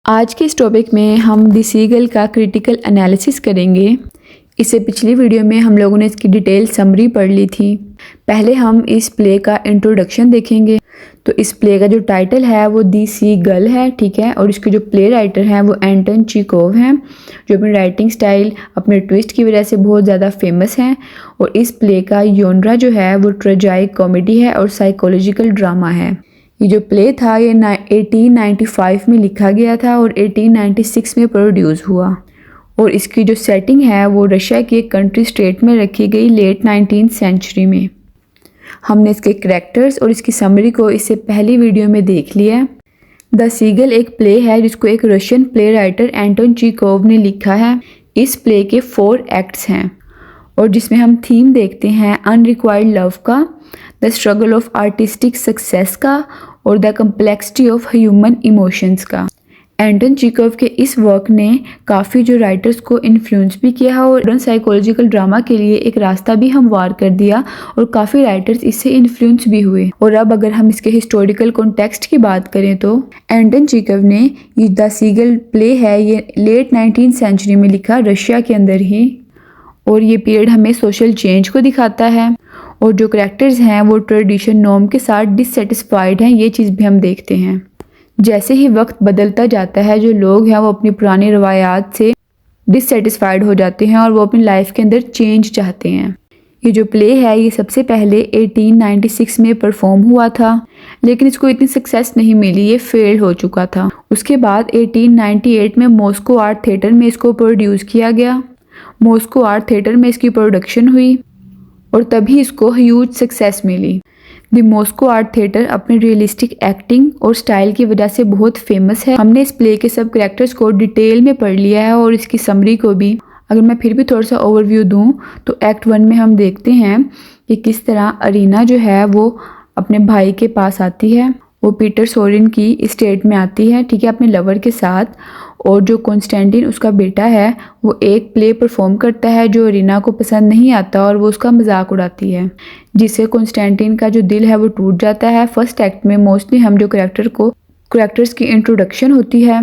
आज के इस टॉपिक में हम द सीगल का क्रिटिकल एनालिसिस करेंगे। इससे पिछली वीडियो में हम लोगों ने इसकी डिटेल समरी पढ़ ली थी। पहले हम इस प्ले का इंट्रोडक्शन देखेंगे। तो इस प्ले का जो टाइटल है वो द सीगल है, ठीक है। और इसके जो प्ले राइटर हैं वो एंटन चेखोव हैं, जो अपनी राइटिंग स्टाइल अपने ट्विस्ट की वजह से बहुत ज़्यादा फेमस हैं। और इस प्ले का योनरा जो है वो ट्रेजाइक कॉमेडी है और साइकोलॉजिकल ड्रामा है। ये जो प्ले था ये 1895 में लिखा गया था और 1896 में प्रोड्यूस हुआ। और इसकी जो सेटिंग है वो रशिया की एक कंट्री स्टेट में रखी गई लेट 19th सेंचुरी में। हमने इसके करैक्टर्स और इसकी समरी को इससे पहली वीडियो में देख लिया है। द सीगल एक प्ले है जिसको एक रशियन प्ले राइटर एंटन चेखोव ने लिखा है। इस प्ले के 4 एक्ट्स हैं और जिसमें हम थीम देखते हैं अनरिक्वायर्ड लव का, the struggle of artistic success का और the complexity of human emotions का। एंटन चेखोव के इस वर्क ने काफ़ी जो राइटर्स को इन्फ्लुएंस भी किया है और साइकोलॉजिकल ड्रामा के लिए एक रास्ता भी हमवार कर दिया और काफ़ी राइटर्स इससे इन्फ्लुएंस भी हुए। और अब अगर हम इसके हिस्टोरिकल कॉन्टेक्स्ट की बात करें तो एंटन चेखोव ने ये द सीगल प्ले है ये लेट 19th सेंचुरी में लिखा, रशिया के अंदर ही। और ये पीरियड हमें सोशल चेंज को दिखाता है और जो करैक्टर्स हैं वो ट्रेडिशन नॉर्म के साथ डिससेटिस्फाइड हैं, ये चीज़ भी हम देखते हैं। जैसे ही वक्त बदलता जाता है जो लोग हैं वो अपनी पुरानी रवायात से डिससेटिस्फाइड हो जाते हैं और वो अपनी लाइफ के अंदर चेंज चाहते हैं। ये जो प्ले है ये सबसे पहले 1896 में परफॉर्म हुआ था, लेकिन इसको इतनी सक्सेस नहीं मिली, ये फेल हो चुका था। उसके बाद 1898 में मॉस्को आर्ट थिएटर में इसको प्रोड्यूस किया गया। मॉस्को आर्ट थिएटर में इसकी प्रोडक्शन हुई और तभी इसको ह्यूज सक्सेस मिली। द मॉस्को आर्ट थिएटर अपने रियलिस्टिक एक्टिंग और स्टाइल की वजह से बहुत फेमस है। हमने इस प्ले के सब कैरेक्टर्स को डिटेल में पढ़ लिया है और इसकी समरी को भी। अगर मैं फिर भी थोड़ा सा ओवरव्यू दूं तो एक्ट 1 में हम देखते हैं कि किस तरह अरीना जो है वो अपने भाई के पास आती है। वो पीटर सोरिन की स्टेट में आती है, ठीक है, अपने लवर के साथ। और जो कॉन्स्टेंटिन उसका बेटा है वो एक प्ले परफॉर्म करता है जो अरीना को पसंद नहीं आता और वो उसका मजाक उड़ाती है, जिससे कॉन्स्टेंटिन का जो दिल है वो टूट जाता है। फर्स्ट एक्ट में मोस्टली हम जो करैक्टर्स की इंट्रोडक्शन होती है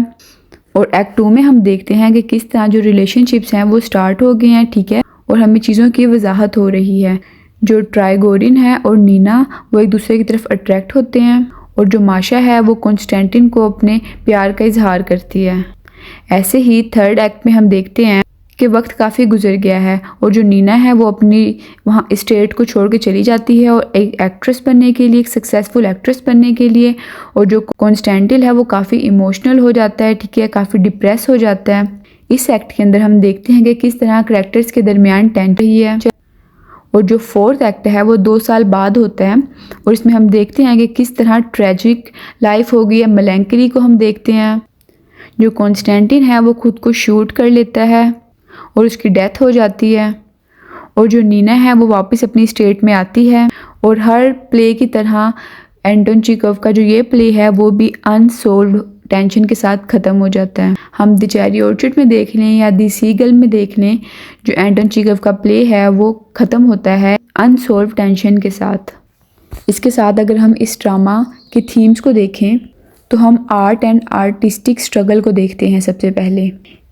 और एक्ट 2 में हम देखते हैं कि किस तरह जो रिलेशनशिप्स हैं वो स्टार्ट हो गए हैं, ठीक है, और हमें चीज़ों की वजाहत हो रही है। जो ट्राइगोरिन है और नीना वो एक दूसरे की तरफ अट्रैक्ट होते हैं और जो माशा है वो कॉन्स्टेंटिन को अपने प्यार का इजहार करती है। ऐसे ही थर्ड एक्ट में हम देखते हैं कि वक्त काफ़ी गुजर गया है और जो नीना है वो अपनी वहाँ स्टेट को छोड़ के चली जाती है और एक एक्ट्रेस बनने के लिए, एक सक्सेसफुल एक्ट्रेस बनने के लिए। और जो कॉन्स्टेंटिन है वो काफ़ी इमोशनल हो जाता है, ठीक है, काफ़ी डिप्रेस हो जाता है। इस एक्ट के अंदर हम देखते हैं कि किस तरह करैक्टर्स के दरमियान टेंशन रही है। और जो फोर्थ एक्ट है वो 2 साल बाद होता है और इसमें हम देखते हैं कि किस तरह ट्रेजिक लाइफ हो गई है। मेलैंकली को हम देखते हैं। जो कॉन्स्टेंटिन है वो खुद को शूट कर लेता है और उसकी डेथ हो जाती है। और जो नीना है वो वापस अपनी स्टेट में आती है। और हर प्ले की तरह एंटन चेखोव का जो ये प्ले है वो भी अनसोल्व्ड टेंशन के साथ ख़त्म हो जाता है। हम द चेरी ऑर्चर्ड में देख लें या द सीगल में देख लें, जो एंटन चेखोव का प्ले है वो ख़त्म होता है अनसोल्व टेंशन के साथ। इसके साथ अगर हम इस ड्रामा के थीम्स को देखें तो हम आर्ट एंड आर्टिस्टिक स्ट्रगल को देखते हैं। सबसे पहले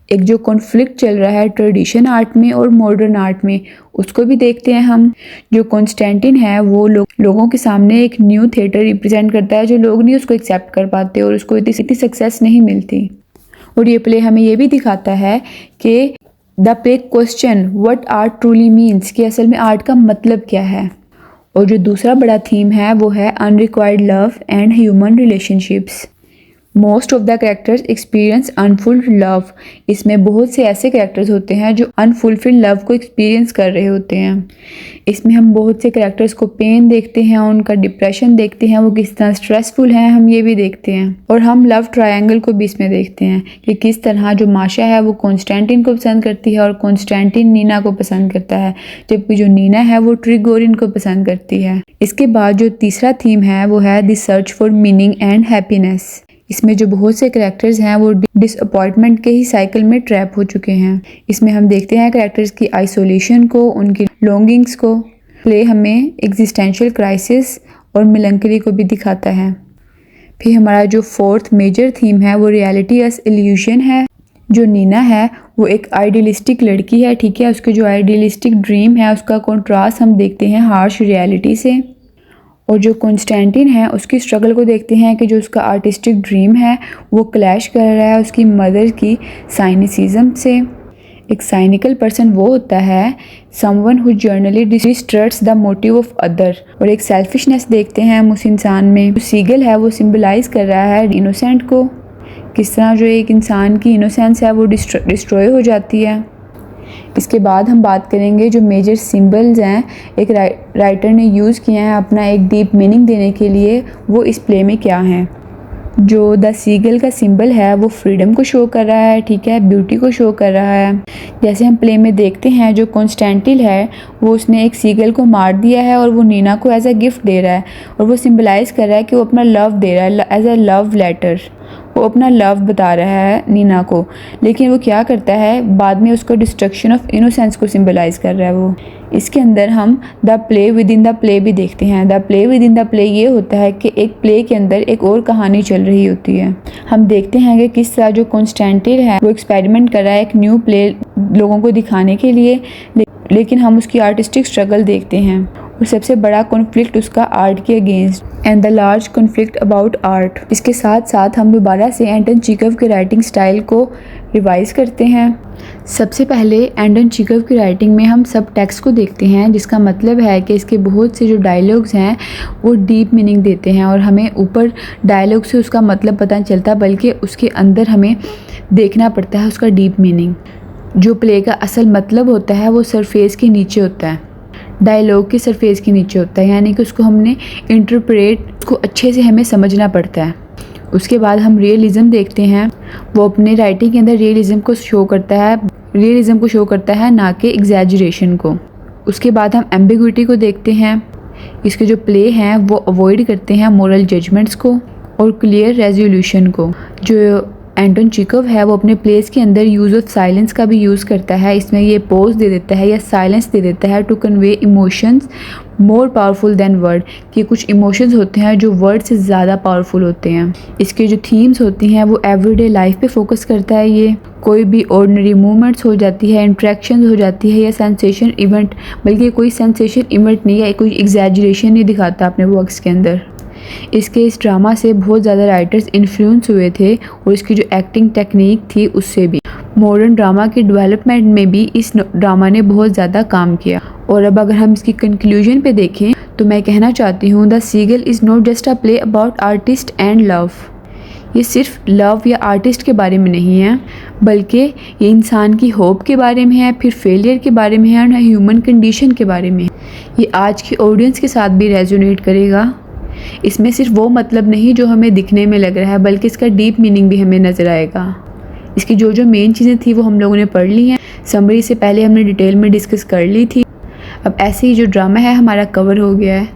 एक जो कॉन्फ्लिक्ट चल रहा है ट्रेडिशन आर्ट में और मॉडर्न आर्ट में, उसको भी देखते हैं हम। जो कॉन्स्टेंटिन है वो लोगों के सामने एक न्यू थिएटर रिप्रेजेंट करता है जो लोग नहीं उसको एक्सेप्ट कर पाते और उसको इतनी सक्सेस नहीं मिलती। और ये प्ले हमें ये भी दिखाता है कि the play question what art truly means, कि असल में आर्ट का मतलब क्या है। और जो दूसरा बड़ा थीम है वो है unrequired love and human relationships. Most of the characters experience unfulfilled love. इसमें बहुत से ऐसे कैरेक्टर्स होते हैं जो अनफुलफिल्ड लव को एक्सपीरियंस कर रहे होते हैं। इसमें हम बहुत से कैरेक्टर्स को पेन देखते हैं, उनका डिप्रेशन देखते हैं, वो किस तरह स्ट्रेसफुल हैं, हम ये भी देखते हैं। और हम लव ट्रायंगल को भी इसमें देखते हैं कि किस तरह जो माशा है वो कॉन्स्टेंटिन को पसंद करती है और कॉन्स्टेंटिन नीना को पसंद करता है, जबकि जो नीना है वो ट्रिगोरिन को पसंद करती है। इसके बाद जो तीसरा थीम है वो है the search for meaning and happiness. इसमें जो बहुत से कैरेक्टर्स हैं वो डिसअपॉइंटमेंट के ही साइकिल में ट्रैप हो चुके हैं। इसमें हम देखते हैं कैरेक्टर्स की आइसोलेशन को, उनकी लॉन्गिंग्स को। प्ले हमें एग्जिस्टेंशियल क्राइसिस और मेलैंकली को भी दिखाता है। फिर हमारा जो फोर्थ मेजर थीम है वो रियलिटी एस इल्यूशन है। जो नीना है वो एक आइडियलिस्टिक लड़की है, ठीक है। उसके जो आइडियलिस्टिक ड्रीम है उसका कॉन्ट्रास्ट हम देखते हैं हार्श रियलिटी से। और जो कॉन्स्टेंटिन है उसकी स्ट्रगल को देखते हैं कि जो उसका आर्टिस्टिक ड्रीम है वो क्लैश कर रहा है उसकी मदर की साइनिसिज्म से। एक साइनिकल पर्सन वो होता है someone who generally distrusts the motive of other. और एक सेल्फिशनेस देखते हैं हम उस इंसान में। जो सीगल है वो सिंबलाइज कर रहा है इनोसेंट को, किस तरह जो एक इंसान की इनोसेंस है वो डिस्ट्रॉय हो जाती है। इसके बाद हम बात करेंगे जो मेजर सिंबल्स हैं एक राइटर ने यूज़ किए हैं अपना एक डीप मीनिंग देने के लिए, वो इस प्ले में क्या हैं। जो द सीगल का सिंबल है वो फ्रीडम को शो कर रहा है, ठीक है, ब्यूटी को शो कर रहा है। जैसे हम प्ले में देखते हैं जो कॉन्स्टेंटिन है वो उसने एक सीगल को मार दिया है और वो नीना को एज अ गिफ्ट दे रहा है और वो सिंबलाइज कर रहा है कि वो अपना लव दे रहा है एज अ लव लेटर। वो अपना लव बता रहा है नीना को, लेकिन वो क्या करता है बाद में उसको डिस्ट्रक्शन ऑफ इनोसेंस को सिंबलाइज कर रहा है वो। इसके अंदर हम the play with in the play भी देखते हैं। The play with in the play ये होता है कि एक प्ले के अंदर एक और कहानी चल रही होती है। हम देखते हैं कि किस तरह जो कॉन्स्टेंटिन है वो एक्सपेरिमेंट कर रहा है एक न्यू प्ले लोगों को दिखाने के लिए, लेकिन हम उसकी आर्टिस्टिक स्ट्रगल देखते हैं। और सबसे बड़ा कॉन्फ्लिक्ट उसका आर्ट के against and the large conflict about art. इसके साथ साथ हम दोबारा से एंटन चेखव के राइटिंग स्टाइल को रिवाइज करते हैं। सबसे पहले एंटन चेखव की राइटिंग में हम सब टेक्स्ट को देखते हैं, जिसका मतलब है कि इसके बहुत से जो डायलॉग्स हैं वो डीप मीनिंग देते हैं और हमें ऊपर डायलॉग से उसका मतलब पता नहीं चलता, बल्कि उसके अंदर हमें देखना पड़ता है उसका डीप मीनिंग। जो प्ले का असल मतलब होता है वो सरफेस के नीचे होता है, डायलॉग के सरफेस के नीचे होता है, यानी कि उसको हमने इंटरप्रेट को अच्छे से हमें समझना पड़ता है। उसके बाद हम रियलिज़म देखते हैं, वो अपने राइटिंग के अंदर रियलिज़म को शो करता है ना कि एग्जैजरेशन को। उसके बाद हम एम्बिग्विटी को देखते हैं। इसके जो प्ले हैं वो अवॉइड करते हैं मोरल जजमेंट्स को और क्लियर रेजोल्यूशन को। जो एंटन चेखव है वो अपने प्लेस के अंदर यूज़ ऑफ साइलेंस का भी यूज़ करता है। इसमें ये पोज दे देता है या साइलेंस दे देता है to convey emotions more powerful than word, कि कुछ इमोशंस होते हैं जो वर्ड से ज़्यादा पावरफुल होते हैं। इसके जो थीम्स होती हैं वो एवरीडे लाइफ पे फोकस करता है। ये कोई भी ऑर्डिनरी मूवमेंट्स हो जाती है, इंट्रैक्शन हो जाती है या सेंसेशन इवेंट, बल्कि कोई सेंसेशन इवेंट नहीं या कोई एग्जैजरेशन नहीं दिखाता अपने वर्क्स के अंदर। इसके इस ड्रामा से बहुत ज़्यादा राइटर्स इन्फ्लुएंस हुए थे और इसकी जो एक्टिंग टेक्निक थी उससे भी। मॉडर्न ड्रामा के डेवलपमेंट में भी इस ड्रामा ने बहुत ज़्यादा काम किया। और अब अगर हम इसकी कंक्लूजन पे देखें तो मैं कहना चाहती हूँ the seagull is not just a play about artist and love. ये सिर्फ लव या आर्टिस्ट के बारे में नहीं है, बल्कि ये इंसान की होप के बारे में है, फिर फेलियर के बारे में है और ह्यूमन कंडीशन के बारे में। ये आज की ऑडियंस के साथ भी रेजोनेट करेगा। इसमें सिर्फ वो मतलब नहीं जो हमें दिखने में लग रहा है, बल्कि इसका डीप मीनिंग भी हमें नज़र आएगा। इसकी जो जो मेन चीज़ें थी वो हम लोगों ने पढ़ ली हैं। समरी से पहले हमने डिटेल में डिस्कस कर ली थी। अब ऐसे ही जो ड्रामा है हमारा कवर हो गया है।